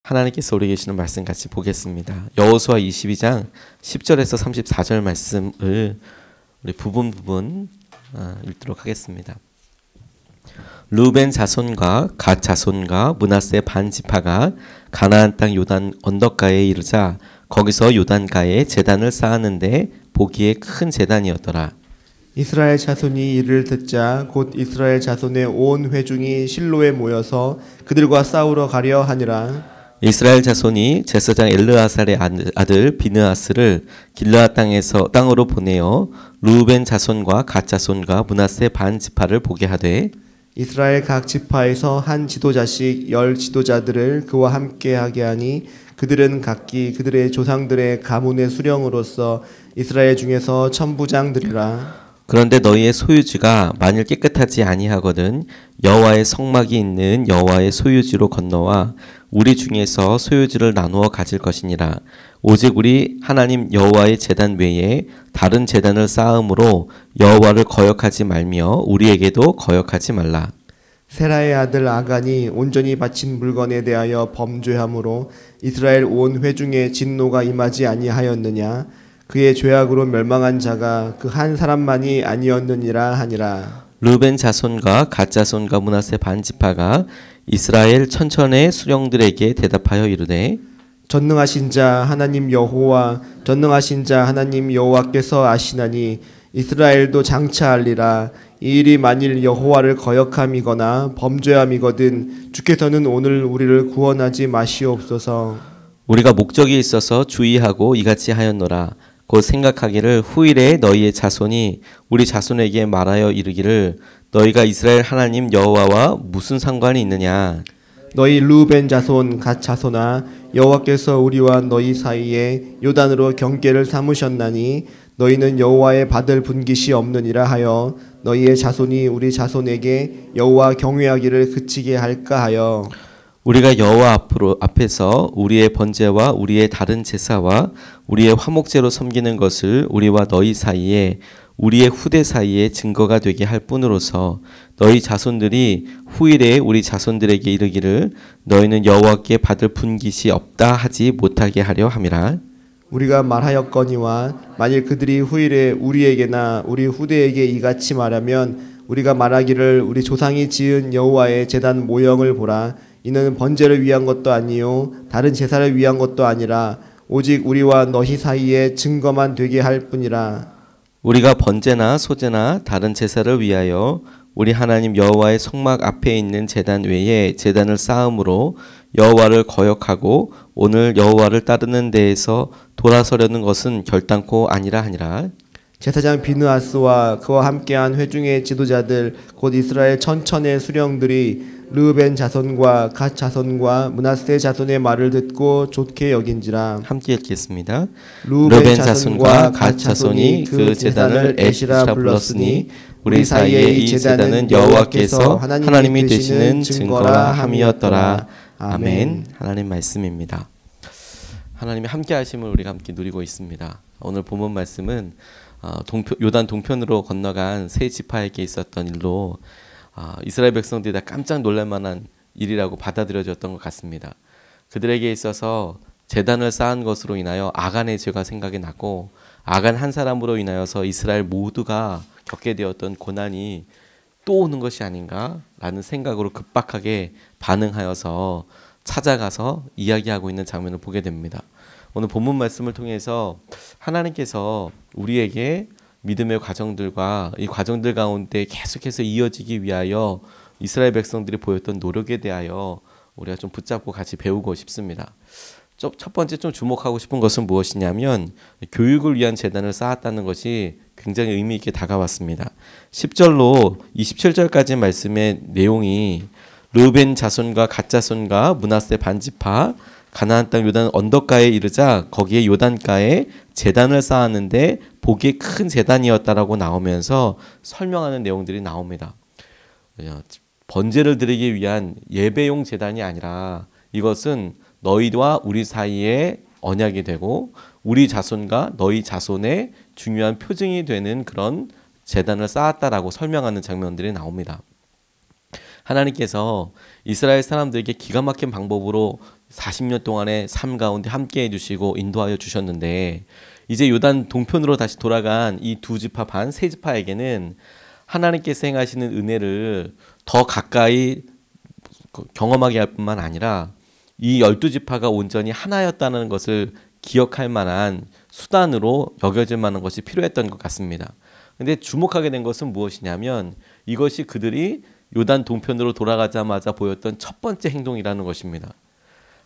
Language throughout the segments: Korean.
하나님께서 우리 계시는 말씀 같이 보겠습니다. 여호수아 22장 10절에서 34절 말씀을 우리 부분 읽도록 하겠습니다. 르우벤 자손과 갓 자손과 므낫세 반 지파가 가나안 땅 요단 언덕가에 이르자 거기서 요단가에 제단을 쌓았는데 보기에 큰 제단이었더라. 이스라엘 자손이 이를 듣자 곧 이스라엘 자손의 온 회중이 실로에 모여서 그들과 싸우러 가려 하니라. 이스라엘 자손이 제사장 엘르아살의 아들 비느하스를 길르앗 땅으로 보내어 르우벤 자손과 갓 자손과 므낫세 반 지파를 보게 하되 이스라엘 각 지파에서 한 지도자씩 10 지도자들을 그와 함께하게 하니 그들은 각기 그들의 조상들의 가문의 수령으로서 이스라엘 중에서 천부장들이라. 그런데 너희의 소유지가 만일 깨끗하지 아니하거든 여호와의 성막이 있는 여호와의 소유지로 건너와 우리 중에서 소유지를 나누어 가질 것이니라. 오직 우리 하나님 여호와의 제단 외에 다른 제단을 쌓음으로 여호와를 거역하지 말며 우리에게도 거역하지 말라. 세라의 아들 아간이 온전히 바친 물건에 대하여 범죄함으로 이스라엘 온 회중의 진노가 임하지 아니하였느냐. 그의 죄악으로 멸망한 자가 그 한 사람만이 아니었느니라 하니라. 르벤 자손과 갓 자손과 므낫세 반 지파가 이스라엘 천천의 수령들에게 대답하여 이르되 전능하신 자 하나님 여호와 전능하신 자 하나님 여호와께서 아시나니 이스라엘도 장차하리라. 이 일이 만일 여호와를 거역함이거나 범죄함이거든 주께서는 오늘 우리를 구원하지 마시옵소서. 우리가 목적이 있어서 주의하고 이같이 하였노라. 곧 생각하기를 후일에 너희의 자손이 우리 자손에게 말하여 이르기를 너희가 이스라엘 하나님 여호와와 무슨 상관이 있느냐. 너희 르우벤 자손 갓 자손아 여호와께서 우리와 너희 사이에 요단으로 경계를 삼으셨나니 너희는 여호와의 받을 분깃이 없느니라 하여 너희의 자손이 우리 자손에게 여호와 경외하기를 그치게 할까 하여 우리가 여호와 앞에서 우리의 번제와 우리의 다른 제사와 우리의 화목제로 섬기는 것을 우리와 너희 사이에 우리의 후대 사이에 증거가 되게 할 뿐으로서 너희 자손들이 후일에 우리 자손들에게 이르기를 너희는 여호와께 받을 분깃이 없다 하지 못하게 하려 함이라. 우리가 말하였거니와 만일 그들이 후일에 우리에게나 우리 후대에게 이같이 말하면 우리가 말하기를 우리 조상이 지은 여호와의 제단 모형을 보라. 이는 번제를 위한 것도 아니요 다른 제사를 위한 것도 아니라 오직 우리와 너희 사이에 증거만 되게 할 뿐이라. 우리가 번제나 소제나 다른 제사를 위하여 우리 하나님 여호와의 성막 앞에 있는 제단 외에 제단을 쌓음으로 여호와를 거역하고 오늘 여호와를 따르는 데에서 돌아서려는 것은 결단코 아니라 하니라. 제사장 비느하스와 그와 함께한 회중의 지도자들 곧 이스라엘 천천의 수령들이 르우벤 자손과 갓 자손과 므낫세 자손의 말을 듣고 좋게 여긴지라. 함께 읽겠습니다. 르우벤 자손과 갓 자손이 그 제단을 에시라 불렀으니 우리 사이에 이 제단은 여호와께서 하나님이 되시는 증거라 함이었더라. 아멘. 하나님 말씀입니다. 하나님의 함께 하심을 우리가 함께 누리고 있습니다. 오늘 본문 말씀은 요단 동편으로 건너간 세 지파에게 있었던 일로 이스라엘 백성들이 다 깜짝 놀랄 만한 일이라고 받아들여졌던 것 같습니다. 그들에게 있어서 제단을 쌓은 것으로 인하여 아간의 죄가 생각이 나고 아간 한 사람으로 인하여서 이스라엘 모두가 겪게 되었던 고난이 또 오는 것이 아닌가라는 생각으로 급박하게 반응하여서 찾아가서 이야기하고 있는 장면을 보게 됩니다. 오늘 본문 말씀을 통해서 하나님께서 우리에게 믿음의 과정들과 이 과정들 가운데 계속해서 이어지기 위하여 이스라엘 백성들이 보였던 노력에 대하여 우리가 좀 붙잡고 같이 배우고 싶습니다. 첫 번째 좀 주목하고 싶은 것은 무엇이냐면 교육을 위한 제단을 쌓았다는 것이 굉장히 의미 있게 다가왔습니다. 10절로 27절까지 말씀의 내용이 르우벤 자손과 갓 자손과 므낫세 반 지파 가나안 땅 요단 언덕가에 이르자 거기에 요단가에 제단을 쌓았는데 보기에 큰 제단이었다라고 나오면서 설명하는 내용들이 나옵니다. 번제를 드리기 위한 예배용 제단이 아니라 이것은 너희와 우리 사이에 언약이 되고 우리 자손과 너희 자손의 중요한 표징이 되는 그런 제단을 쌓았다라고 설명하는 장면들이 나옵니다. 하나님께서 이스라엘 사람들에게 기가 막힌 방법으로 40년 동안의 삶 가운데 함께 해주시고 인도하여 주셨는데, 이제 요단 동편으로 다시 돌아간 이 두 지파 반, 세 지파에게는 하나님께서 행하시는 은혜를 더 가까이 경험하게 할 뿐만 아니라 이 12지파가 온전히 하나였다는 것을 기억할 만한 수단으로 여겨질 만한 것이 필요했던 것 같습니다. 근데 주목하게 된 것은 무엇이냐면, 이것이 그들이 요단 동편으로 돌아가자마자 보였던 첫 번째 행동이라는 것입니다.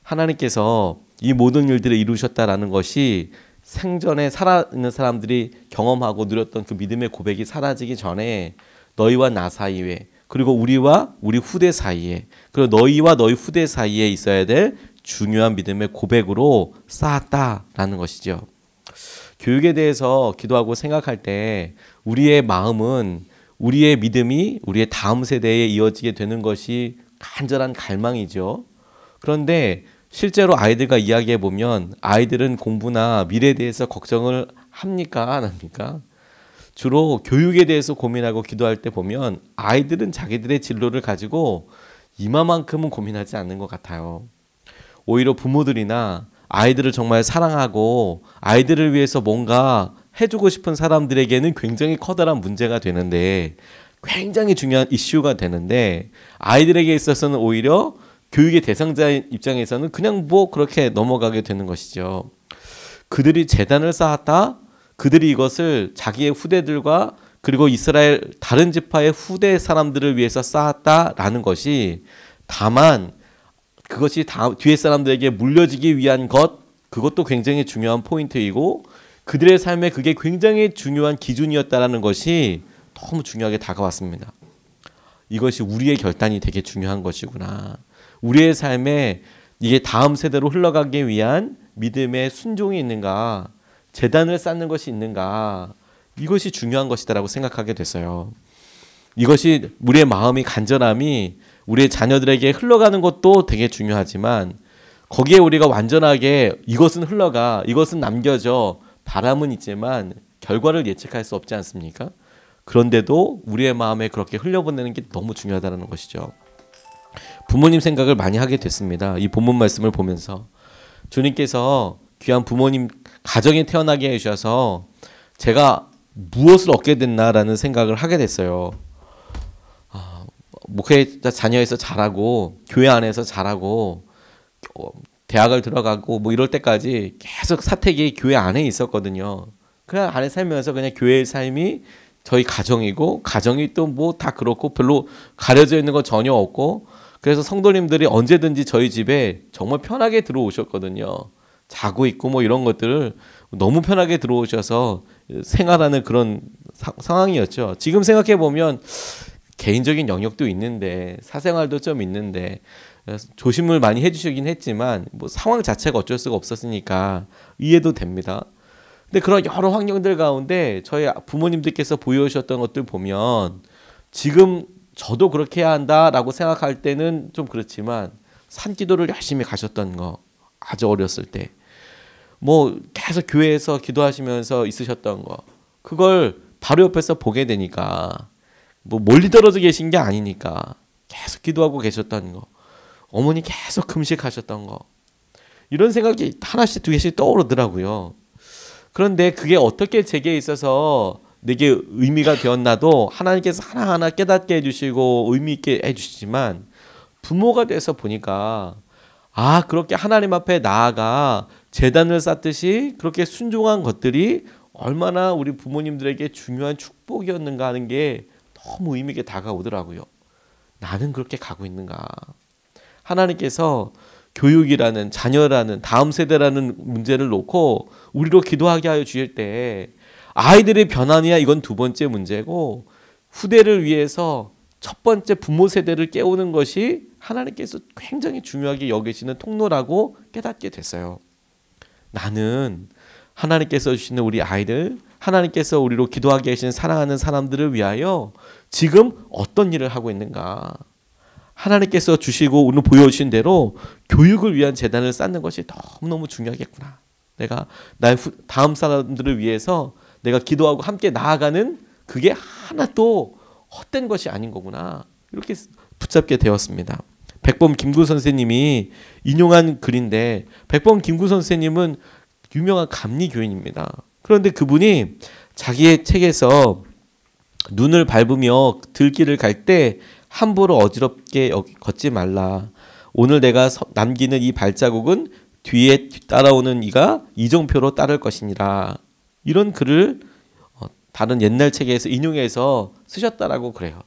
하나님께서 이 모든 일들을 이루셨다라는 것이 생전에 살아있는 사람들이 경험하고 누렸던 그 믿음의 고백이 사라지기 전에 너희와 나 사이에, 그리고 우리와 우리 후대 사이에, 그리고 너희와 너희 후대 사이에 있어야 될 중요한 믿음의 고백으로 쌓았다라는 것이죠. 교육에 대해서 기도하고 생각할 때 우리의 마음은 우리의 믿음이 우리의 다음 세대에 이어지게 되는 것이 간절한 갈망이죠. 그런데 실제로 아이들과 이야기해 보면 아이들은 공부나 미래에 대해서 걱정을 합니까? 안 합니까? 주로 교육에 대해서 고민하고 기도할 때 보면 아이들은 자기들의 진로를 가지고 이마만큼은 고민하지 않는 것 같아요. 오히려 부모들이나 아이들을 정말 사랑하고 아이들을 위해서 뭔가 해주고 싶은 사람들에게는 굉장히 커다란 문제가 되는데, 굉장히 중요한 이슈가 되는데, 아이들에게 있어서는 오히려 교육의 대상자의 입장에서는 그냥 뭐 그렇게 넘어가게 되는 것이죠. 그들이 재단을 쌓았다, 그들이 이것을 자기의 후대들과 그리고 이스라엘 다른 지파의 후대 사람들을 위해서 쌓았다라는 것이, 다만 그것이 뒤에 사람들에게 물려지기 위한 것, 그것도 굉장히 중요한 포인트이고 그들의 삶에 그게 굉장히 중요한 기준이었다라는 것이 너무 중요하게 다가왔습니다. 이것이 우리의 결단이 되게 중요한 것이구나. 우리의 삶에 이게 다음 세대로 흘러가기 위한 믿음의 순종이 있는가, 재단을 쌓는 것이 있는가, 이것이 중요한 것이다라고 생각하게 됐어요. 이것이 우리의 마음이 간절함이 우리의 자녀들에게 흘러가는 것도 되게 중요하지만, 거기에 우리가 완전하게 이것은 흘러가, 이것은 남겨져, 바람은 있지만 결과를 예측할 수 없지 않습니까? 그런데도 우리의 마음에 그렇게 흘려보내는 게 너무 중요하다는 것이죠. 부모님 생각을 많이 하게 됐습니다. 이 본문 말씀을 보면서 주님께서 귀한 부모님 가정에 태어나게 해주셔서 제가 무엇을 얻게 됐나라는 생각을 하게 됐어요. 목회자 자녀에서 자라고 교회 안에서 자라고 대학을 들어가고 뭐 이럴 때까지 계속 사택이 교회 안에 있었거든요. 그 안에 살면서 그냥 교회의 삶이 저희 가정이고, 가정이 또 뭐 다 그렇고 별로 가려져 있는 거 전혀 없고, 그래서 성도님들이 언제든지 저희 집에 정말 편하게 들어오셨거든요. 자고 있고 뭐 이런 것들을 너무 편하게 들어오셔서 생활하는 그런 상황이었죠. 지금 생각해 보면 개인적인 영역도 있는데, 사생활도 좀 있는데 조심을 많이 해주시긴 했지만 뭐 상황 자체가 어쩔 수가 없었으니까 이해도 됩니다. 근데 그런 여러 환경들 가운데 저희 부모님들께서 보여주셨던 것들 보면, 지금 저도 그렇게 해야 한다라고 생각할 때는 좀 그렇지만 산기도를 열심히 가셨던 거, 아주 어렸을 때 뭐 계속 교회에서 기도하시면서 있으셨던 거, 그걸 바로 옆에서 보게 되니까, 뭐 멀리 떨어져 계신 게 아니니까 계속 기도하고 계셨던 거, 어머니 계속 금식하셨던 거, 이런 생각이 하나씩 두 개씩 떠오르더라고요. 그런데 그게 어떻게 제게 있어서 내게 의미가 되었나도 하나님께서 하나하나 깨닫게 해주시고 의미 있게 해주시지만, 부모가 돼서 보니까 그렇게 하나님 앞에 나아가 제단을 쌓듯이 그렇게 순종한 것들이 얼마나 우리 부모님들에게 중요한 축복이었는가 하는 게 너무 의미 있게 다가오더라고요. 나는 그렇게 가고 있는가. 하나님께서 교육이라는, 자녀라는, 다음 세대라는 문제를 놓고 우리로 기도하게 하여 주실 때, 아이들의 변화냐 이건 두 번째 문제고, 후대를 위해서 첫 번째 부모 세대를 깨우는 것이 하나님께서 굉장히 중요하게 여기시는 통로라고 깨닫게 됐어요. 나는 하나님께서 주시는 우리 아이들, 하나님께서 우리로 기도하게 하시는 사랑하는 사람들을 위하여 지금 어떤 일을 하고 있는가. 하나님께서 주시고 오늘 보여주신 대로 교육을 위한 재단을 쌓는 것이 너무너무 중요하겠구나. 내가 나의 다음 사람들을 위해서 내가 기도하고 함께 나아가는 그게 하나도 헛된 것이 아닌 거구나. 이렇게 붙잡게 되었습니다. 백범 김구 선생님이 인용한 글인데, 백범 김구 선생님은 유명한 감리교인입니다. 그런데 그분이 자기의 책에서 눈을 밟으며 들길을 갈 때 함부로 어지럽게 걷지 말라. 오늘 내가 남기는 이 발자국은 뒤에 따라오는 이가 이정표로 따를 것이니라. 이런 글을 다른 옛날 책에서 인용해서 쓰셨다라고 그래요.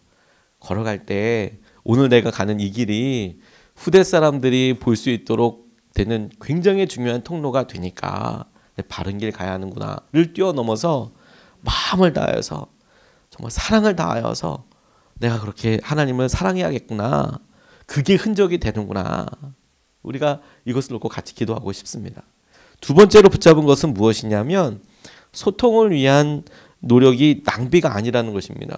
걸어갈 때 오늘 내가 가는 이 길이 후대 사람들이 볼 수 있도록 되는 굉장히 중요한 통로가 되니까 바른 길 가야 하는구나를 뛰어넘어서 마음을 다하여서 정말 사랑을 다하여서 내가 그렇게 하나님을 사랑해야겠구나. 그게 흔적이 되는구나. 우리가 이것을 놓고 같이 기도하고 싶습니다. 두 번째로 붙잡은 것은 무엇이냐면 소통을 위한 노력이 낭비가 아니라는 것입니다.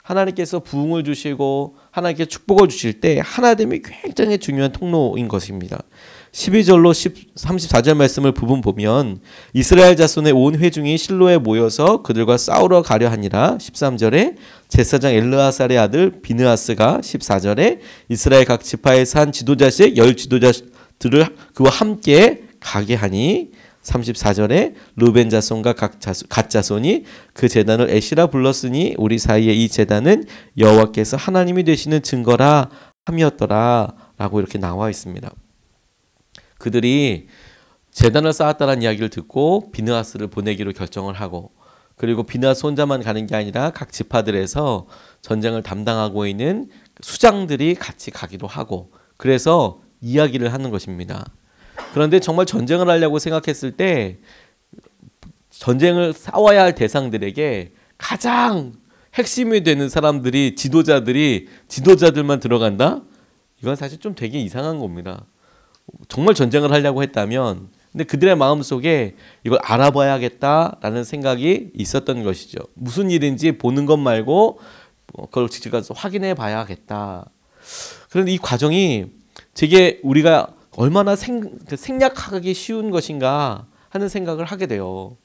하나님께서 부흥을 주시고 하나님께 축복을 주실 때 하나됨이 굉장히 중요한 통로인 것입니다. 12절로 34절 말씀을 부분 보면 이스라엘 자손의 온 회중이 실로에 모여서 그들과 싸우러 가려 하니라. 13절에 제사장 엘르아살의 아들 비느하스가 14절에 이스라엘 각 지파에 산 지도자식 10지도자들을 그와 함께 가게 하니 34절에 르벤 자손과 각 자손이 그 제단을 에시라 불렀으니 우리 사이에 이 제단은 여호와께서 하나님이 되시는 증거라 함이었더라 라고 이렇게 나와 있습니다. 그들이 제단을 쌓았다는 이야기를 듣고 비느하스를 보내기로 결정을 하고, 그리고 비느하스 혼자만 가는 게 아니라 각 지파들에서 전쟁을 담당하고 있는 수장들이 같이 가기도 하고, 그래서 이야기를 하는 것입니다. 그런데 정말 전쟁을 하려고 생각했을 때 전쟁을 싸워야 할 대상들에게 가장 핵심이 되는 사람들이 지도자들만 들어간다? 이건 사실 좀 되게 이상한 겁니다. 정말 전쟁을 하려고 했다면, 근데 그들의 마음속에 이걸 알아봐야겠다라는 생각이 있었던 것이죠. 무슨 일인지 보는 것 말고 그걸 직접 가서 확인해 봐야겠다. 그런데 이 과정이 되게 우리가 얼마나 생략하기 쉬운 것인가 하는 생각을 하게 돼요.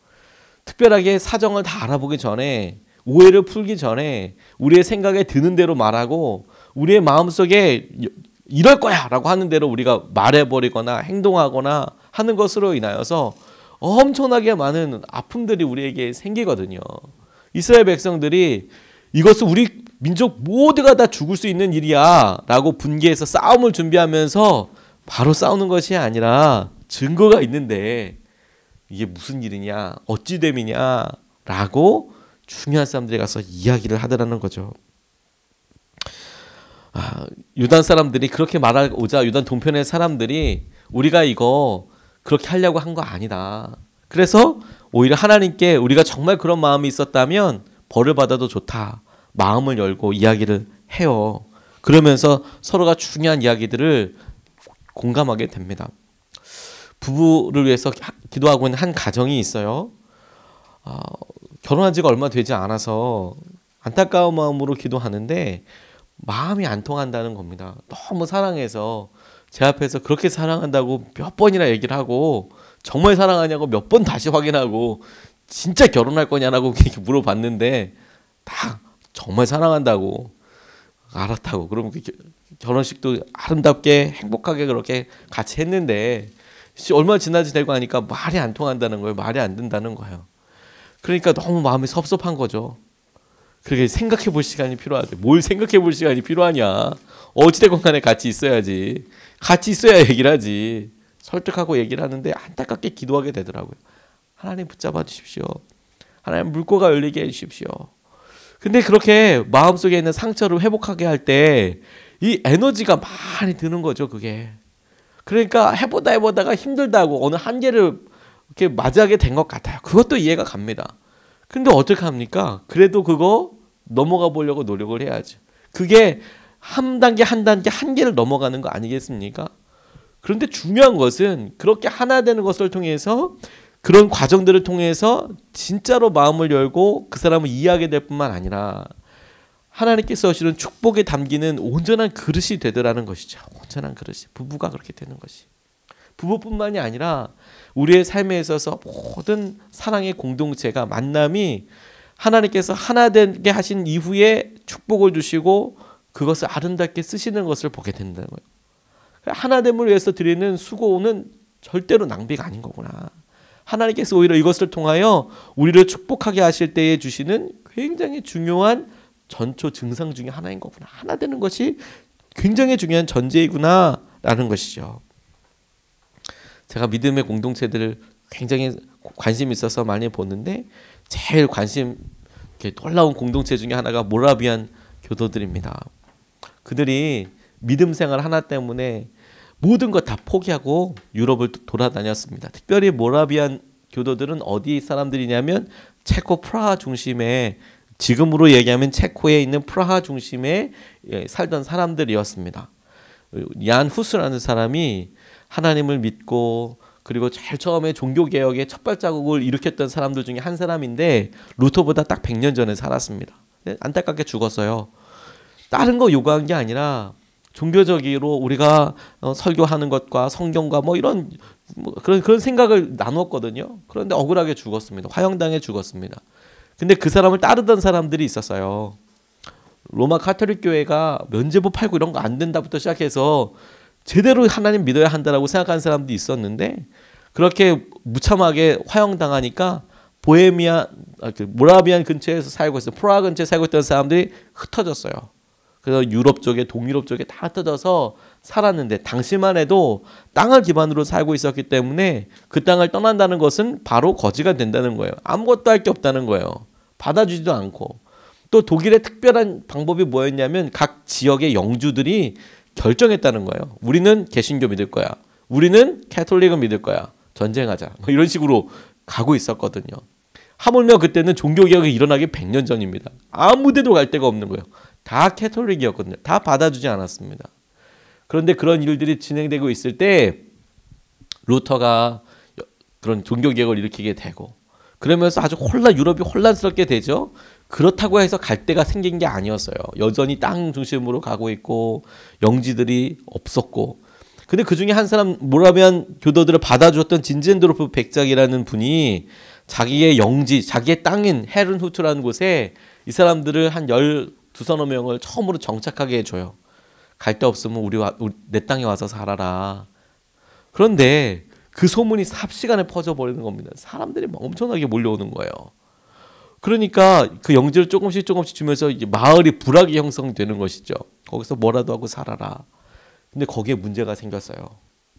특별하게 사정을 다 알아보기 전에, 오해를 풀기 전에 우리의 생각에 드는 대로 말하고 우리의 마음속에 이럴 거야 라고 하는 대로 우리가 말해버리거나 행동하거나 하는 것으로 인하여서 엄청나게 많은 아픔들이 우리에게 생기거든요. 이스라엘 백성들이 이것은 우리 민족 모두가 다 죽을 수 있는 일이야 라고 분개해서 싸움을 준비하면서 바로 싸우는 것이 아니라 증거가 있는데 이게 무슨 일이냐, 어찌 됨이냐 라고 중요한 사람들이 가서 이야기를 하더라는 거죠. 유단 사람들이 그렇게 말하고자, 유단 동편의 사람들이 우리가 이거 그렇게 하려고 한 거 아니다. 그래서 오히려 하나님께 우리가 정말 그런 마음이 있었다면 벌을 받아도 좋다. 마음을 열고 이야기를 해요. 그러면서 서로가 중요한 이야기들을 공감하게 됩니다. 부부를 위해서 기도하고 있는 한 가정이 있어요. 결혼한 지가 얼마 되지 않아서 안타까운 마음으로 기도하는데 마음이 안 통한다는 겁니다. 너무 사랑해서 제 앞에서 그렇게 사랑한다고 몇 번이나 얘기를 하고, 정말 사랑하냐고 몇 번 다시 확인하고, 진짜 결혼할 거냐라고 이렇게 물어봤는데 다 정말 사랑한다고, 알았다고. 그러면 결혼식도 아름답게 행복하게 그렇게 같이 했는데 얼마 지나지 되고 하니까 말이 안 통한다는 거예요. 말이 안 된다는 거예요. 그러니까 너무 마음이 섭섭한 거죠. 그렇게 생각해 볼 시간이 필요하대. 뭘 생각해 볼 시간이 필요하냐. 어찌됐건 간에 같이 있어야지. 같이 있어야 얘기를 하지. 설득하고 얘기를 하는데 안타깝게 기도하게 되더라고요. 하나님 붙잡아 주십시오. 하나님 물꼬가 열리게 해주십시오. 근데 그렇게 마음속에 있는 상처를 회복하게 할 때 이 에너지가 많이 드는 거죠, 그게. 그러니까 해보다가 힘들다고 어느 한계를 이렇게 맞이하게 된 것 같아요. 그것도 이해가 갑니다. 근데 어떻게 합니까? 그래도 그거 넘어가 보려고 노력을 해야죠. 그게 한 단계 한계를 넘어가는 거 아니겠습니까? 그런데 중요한 것은 그렇게 하나 되는 것을 통해서, 그런 과정들을 통해서 진짜로 마음을 열고 그 사람을 이해하게 될 뿐만 아니라 하나님께서 주시는 축복에 담기는 온전한 그릇이 되더라는 것이죠. 온전한 그릇이. 부부가 그렇게 되는 것이. 부부뿐만이 아니라 우리의 삶에 있어서 모든 사랑의 공동체가, 만남이 하나님께서 하나 되게 하신 이후에 축복을 주시고 그것을 아름답게 쓰시는 것을 보게 된다는 거예요. 하나됨을 위해서 드리는 수고는 절대로 낭비가 아닌 거구나. 하나님께서 오히려 이것을 통하여 우리를 축복하게 하실 때에 주시는 굉장히 중요한 전초 증상 중에 하나인 거구나. 하나 되는 것이 굉장히 중요한 전제이구나 라는 것이죠. 제가 믿음의 공동체들을 굉장히 관심 있어서 많이 보는데 제일 관심 놀라운 공동체 중에 하나가 모라비안 교도들입니다. 그들이 믿음 생활 하나 때문에 모든 것 다 포기하고 유럽을 돌아다녔습니다. 특별히 모라비안 교도들은 어디 사람들이냐면 체코 프라하 중심에, 지금으로 얘기하면 체코에 있는 프라하 중심에 살던 사람들이었습니다. 얀 후스라는 사람이 하나님을 믿고 그리고 제일 처음에 종교개혁의 첫 발자국을 일으켰던 사람들 중에 한 사람인데 루터보다 딱 100년 전에 살았습니다. 안타깝게 죽었어요. 다른 거 요구한 게 아니라 종교적으로 우리가 설교하는 것과 성경과 이런 그런 생각을 나눴거든요. 그런데 억울하게 죽었습니다. 화형당해 죽었습니다. 근데 그 사람을 따르던 사람들이 있었어요. 로마 카톨릭 교회가 면죄부 팔고 이런 거 안 된다부터 시작해서 제대로 하나님 믿어야 한다라고 생각하는 사람도 있었는데 그렇게 무참하게 화형당하니까 모라비안 근처에서 살고 있어요. 프라하 근처에 살고 있던 사람들이 흩어졌어요. 그래서 유럽 쪽에, 동유럽 쪽에 다 흩어져서 살았는데 당시만 해도 땅을 기반으로 살고 있었기 때문에 그 땅을 떠난다는 것은 바로 거지가 된다는 거예요. 아무것도 할 게 없다는 거예요. 받아주지도 않고. 또 독일의 특별한 방법이 뭐였냐면 각 지역의 영주들이 결정했다는 거예요. 우리는 개신교 믿을 거야. 우리는 캐톨릭을 믿을 거야. 전쟁하자. 이런 식으로 가고 있었거든요. 하물며 그때는 종교개혁이 일어나기 100년 전입니다. 아무 데도 갈 데가 없는 거예요. 다 캐톨릭이었거든요. 다 받아주지 않았습니다. 그런데 그런 일들이 진행되고 있을 때 루터가 그런 종교개혁을 일으키게 되고 그러면서 아주 유럽이 혼란스럽게 되죠. 그렇다고 해서 갈 데가 생긴 게 아니었어요. 여전히 땅 중심으로 가고 있고 영지들이 없었고. 근데 그 중에 한 사람 모라비안 교도들을 받아주었던 진젠도르프 백작이라는 분이 자기의 영지, 자기의 땅인 헤른후트라는 곳에 이 사람들을 한 12서너 명을 처음으로 정착하게 해줘요. 갈 데 없으면 내 땅에 와서 살아라. 그런데 그 소문이 삽시간에 퍼져버리는 겁니다. 사람들이 엄청나게 몰려오는 거예요. 그러니까 그 영지를 조금씩 주면서 이제 마을이 불악이 형성되는 것이죠. 거기서 뭐라도 하고 살아라. 근데 거기에 문제가 생겼어요.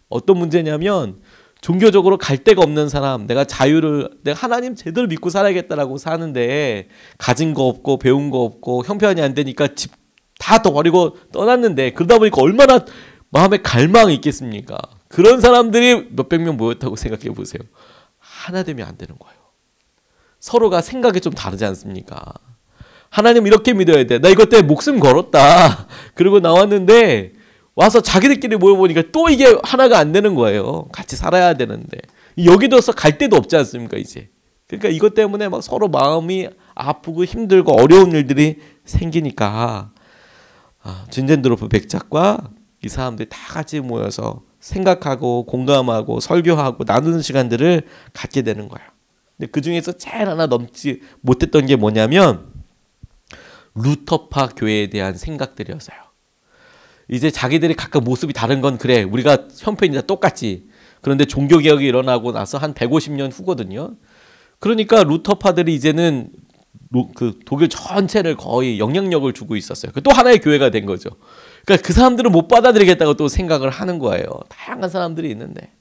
어떤 문제냐면 종교적으로 갈 데가 없는 사람, 내가 하나님 제대로 믿고 살아야겠다라고 사는데 가진 거 없고 배운 거 없고 형편이 안 되니까 집 다 버리고 떠났는데 그러다 보니까 얼마나 마음에 갈망이 있겠습니까? 그런 사람들이 몇백 명 모였다고 생각해 보세요. 하나 되면 안 되는 거예요. 서로가 생각이 좀 다르지 않습니까? 하나님 이렇게 믿어야 돼. 나 이것 때문에 목숨 걸었다. 그리고 나왔는데 와서 자기들끼리 모여보니까 또 이게 하나가 안 되는 거예요. 같이 살아야 되는데. 여기도서 갈 데도 없지 않습니까 이제. 그러니까 이것 때문에 막 서로 마음이 아프고 힘들고 어려운 일들이 생기니까 진젠도르프 백작과 이 사람들이 다 같이 모여서 생각하고 공감하고 설교하고 나누는 시간들을 갖게 되는 거예요. 근데 그 중에서 제일 하나 넘지 못했던 게 뭐냐면 루터파 교회에 대한 생각들이었어요. 이제 자기들이 각각 모습이 다른 건 그래. 우리가 형편이 다 똑같지. 그런데 종교개혁이 일어나고 나서 한 150년 후거든요. 그러니까 루터파들이 이제는 그 독일 전체를 거의 영향력을 주고 있었어요. 또 하나의 교회가 된 거죠. 그러니까 그 사람들은 못 받아들이겠다고 또 생각을 하는 거예요. 다양한 사람들이 있는데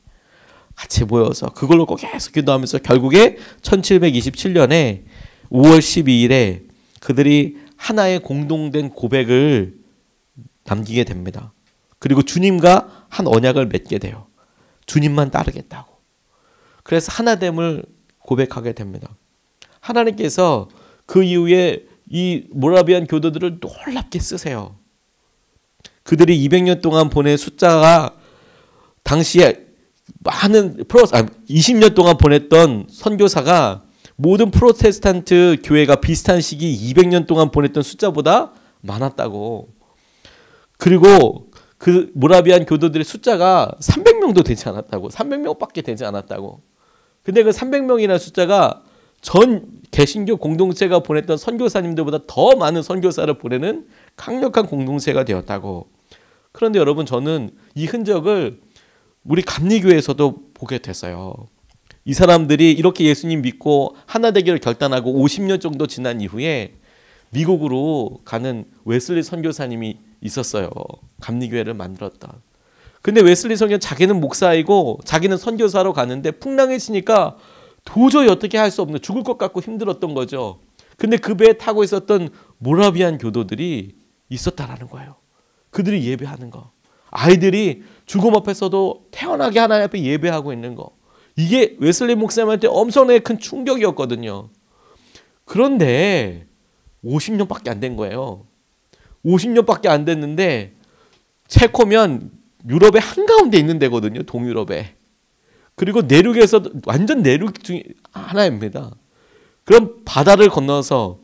같이 모여서 그걸로 꼭 계속 기도하면서 결국에 1727년에 5월 12일에 그들이 하나의 공동된 고백을 남기게 됩니다. 그리고 주님과 한 언약을 맺게 돼요. 주님만 따르겠다고. 그래서 하나됨을 고백하게 됩니다. 하나님께서 그 이후에 이 모라비안 교도들을 놀랍게 쓰세요. 그들이 200년 동안 보낸 숫자가 당시에 많은 20년 동안 보냈던 선교사가 모든 프로테스탄트 교회가 비슷한 시기 200년 동안 보냈던 숫자보다 많았다고. 그리고 그 모라비안 교도들의 숫자가 300명도 되지 않았다고. 300명밖에 되지 않았다고. 근데 그 300명이라는 숫자가 전 개신교 공동체가 보냈던 선교사님들보다 더 많은 선교사를 보내는 강력한 공동체가 되었다고. 그런데 여러분, 저는 이 흔적을 우리 감리교회에서도 보게 됐어요. 이 사람들이 이렇게 예수님 믿고 하나 되기를 결단하고 50년 정도 지난 이후에 미국으로 가는 웨슬리 선교사님이 있었어요. 감리교회를 만들었다. 근데 웨슬리 선교사는 자기는 목사이고 자기는 선교사로 가는데 풍랑이 치니까 도저히 어떻게 할 수 없는, 죽을 것 같고 힘들었던 거죠. 근데 그 배에 타고 있었던 모라비안 교도들이 있었다라는 거예요. 그들이 예배하는 거. 아이들이 죽음 앞에서도 태어나게 하나님 앞에 예배하고 있는 거. 이게 웨슬리 목사님한테 엄청나게 큰 충격이었거든요. 그런데 50년밖에 안 된 거예요. 50년밖에 안 됐는데 체코면 유럽의 한가운데 있는 데거든요. 동유럽에. 그리고 내륙에서 완전 내륙 중에 하나입니다. 그럼 바다를 건너서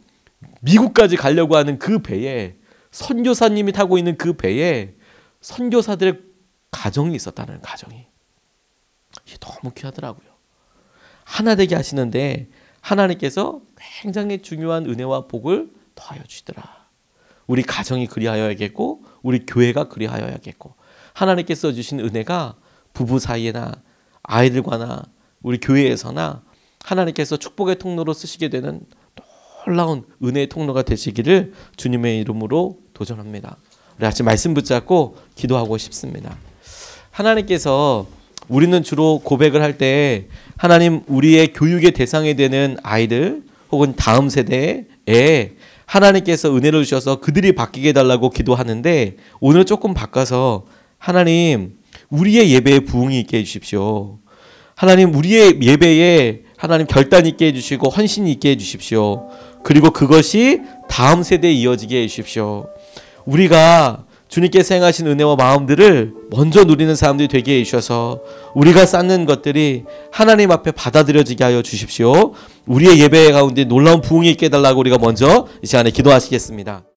미국까지 가려고 하는 그 배에, 선교사님이 타고 있는 그 배에 선교사들의 가정이 있었다는, 가정이. 이게 너무 귀하더라고요. 하나 되게 하시는데 하나님께서 굉장히 중요한 은혜와 복을 더하여 주시더라. 우리 가정이 그리하여야겠고 우리 교회가 그리하여야겠고, 하나님께서 주신 은혜가 부부 사이에나 아이들과나 우리 교회에서나 하나님께서 축복의 통로로 쓰시게 되는 놀라운 은혜의 통로가 되시기를 주님의 이름으로 도전합니다. 우리 같이 말씀 붙잡고 기도하고 싶습니다. 하나님께서, 우리는 주로 고백을 할 때 하나님, 우리의 교육의 대상이 되는 아이들 혹은 다음 세대에 하나님께서 은혜를 주셔서 그들이 바뀌게 해달라고 기도하는데, 오늘 조금 바꿔서 하나님, 우리의 예배에 부흥이 있게 해주십시오. 하나님, 우리의 예배에 하나님 결단 있게 해주시고 헌신이 있게 해주십시오. 그리고 그것이 다음 세대에 이어지게 해주십시오. 우리가 주님께서 행하신 은혜와 마음들을 먼저 누리는 사람들이 되게 해주셔서 우리가 쌓는 것들이 하나님 앞에 받아들여지게 하여 주십시오. 우리의 예배 가운데 놀라운 부흥이 있게 해달라고 우리가 먼저 이 시간에 기도하시겠습니다.